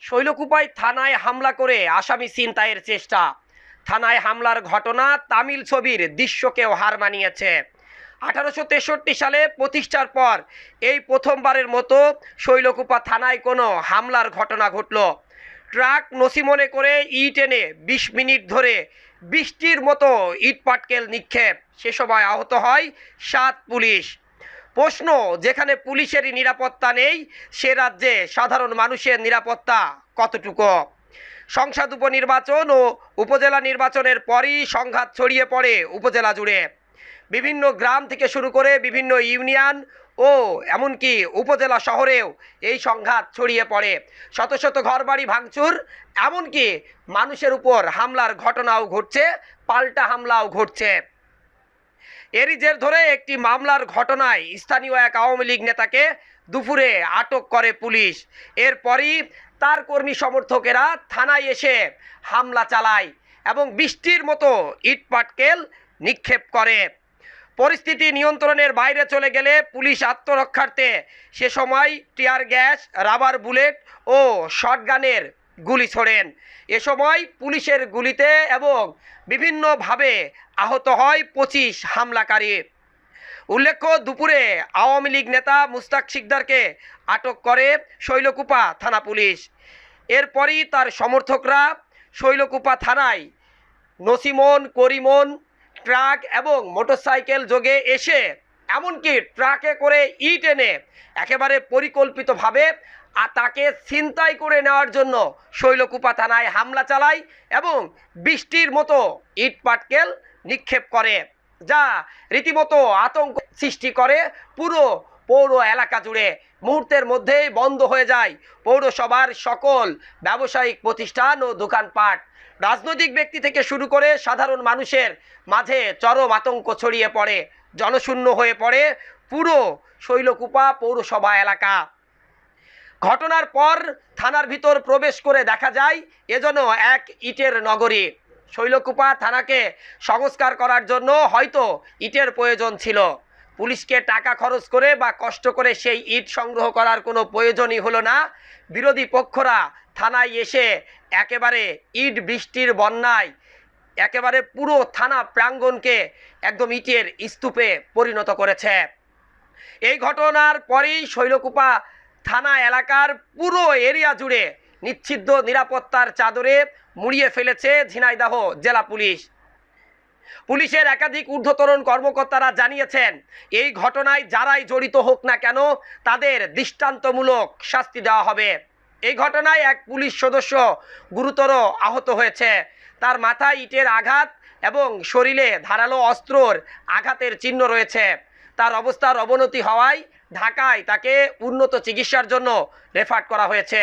শৈলকুপায় থানায় হামলা করে আসামি ছিনতাইয়ের চেষ্টা। থানায় হামলার ঘটনা তামিল ছবির দৃশ্যকেও হার মানিয়েছে। 1863 সালে প্রতিষ্ঠার পর এই প্রথমবারের মতো শৈলকুপা থানায় কোনো হামলার ঘটনা ঘটল। ট্রাক নসিমনে করে ইট এনে 20 মিনিট ধরে বৃষ্টির মতো ইট পাটকেল নিক্ষেপ। সে সময় আহত হয় 7 পুলিশ। প্রশ্ন, যেখানে পুলিশেরই নিরাপত্তা নেই সে রাজ্যে সাধারণ মানুষের নিরাপত্তা কতটুকু? সংসদ উপনির্বাচন ও উপজেলা নির্বাচনের পরই সংঘাত ছড়িয়ে পড়ে উপজেলা জুড়ে। বিভিন্ন গ্রাম থেকে শুরু করে বিভিন্ন ইউনিয়ন ও এমনকি উপজেলা শহরেও এই সংঘাত ছড়িয়ে পড়ে। শত শত ঘরবাড়ি ভাঙচুর, এমনকি মানুষের উপর হামলার ঘটনাও ঘটছে, পাল্টা হামলাও ঘটছে। এরই জের ধরে একটি মামলার ঘটনায় স্থানীয় এক আওয়ামী লীগ নেতাকে দুপুরে আটক করে পুলিশ। এরপরই তার কর্মী সমর্থকেরা থানায় এসে হামলা চালায় এবং বৃষ্টির মতো ইট পাটকেল নিক্ষেপ করে। পরিস্থিতি নিয়ন্ত্রণের বাইরে চলে গেলে পুলিশ আত্মরক্ষার্থে সে সময় টিয়ার গ্যাস, রাবার বুলেট ও শটগানের গুলি ছোড়েন। এ সময় পুলিশের গুলিতে এবং বিভিন্নভাবে আহত হয় 25 হামলাকারী। উল্লেখ্য, দুপুরে আওয়ামী লীগ নেতা মুস্তাক শিকদারকে আটক করে শৈলকুপা থানা পুলিশ। এরপরই তার সমর্থকরা শৈলকুপা থানায় নসিমন, করিমন, ট্রাক এবং মোটরসাইকেল যোগে এসে এমনকি ট্রাকে করে ইট এনে একেবারে পরিকল্পিতভাবে তাকে ছিনতাই করে নেওয়ার জন্য শৈলকুপা থানায় হামলা চালায় এবং বৃষ্টির মতো ইট পাটকেল নিক্ষেপ করে, যা রীতিমতো আতঙ্ক সৃষ্টি করে পুরো পৌর এলাকা জুড়ে। মুহূর্তের মধ্যেই বন্ধ হয়ে যায় পৌরসভার সকল ব্যবসায়িক প্রতিষ্ঠান ও দোকানপাট। রাজনৈতিক ব্যক্তি থেকে শুরু করে সাধারণ মানুষের মাঝে চরম আতঙ্ক ছড়িয়ে পড়ে। জনশূন্য হয়ে পড়ে পুরো শৈলকুপা পৌরসভা এলাকা। ঘটনার পর থানার ভিতর প্রবেশ করে দেখা যায় এজন্য এক ইটের নগরী। শৈলকুপা থানাকে সংস্কার করার জন্য হয়তো ইটের প্রয়োজন ছিল। পুলিশকে টাকা খরচ করে বা কষ্ট করে সেই ইট সংগ্রহ করার কোনো প্রয়োজনই হলো না। বিরোধী পক্ষরা থানায় এসে একেবারে ইট বৃষ্টির বন্যায় একেবারে পুরো থানা প্রাঙ্গণকে একদম ইটের স্তূপে পরিণত করেছে। এই ঘটনার পরেই শৈলকুপা থানা এলাকার পুরো এরিয়া জুড়ে নিশ্চিদ্র নিরাপত্তার চাদরে মুড়িয়ে ফেলেছে ঝিনাইদহ জেলা পুলিশ। পুলিশের একাধিক ঊর্ধ্বতন কর্মকর্তারা জানিয়েছেন, এই ঘটনায় যারাই জড়িত হোক না কেন তাদের দৃষ্টান্তমূলক শাস্তি দেওয়া হবে। এই ঘটনায় এক পুলিশ সদস্য গুরুতর আহত হয়েছে। তার মাথায় ইটের আঘাত এবং শরীরে ধারালো অস্ত্রর আঘাতের চিহ্ন রয়েছে। তার অবস্থার অবনতি হওয়ায় ঢাকায় তাকে উন্নত চিকিৎসার জন্য রেফার করা হয়েছে।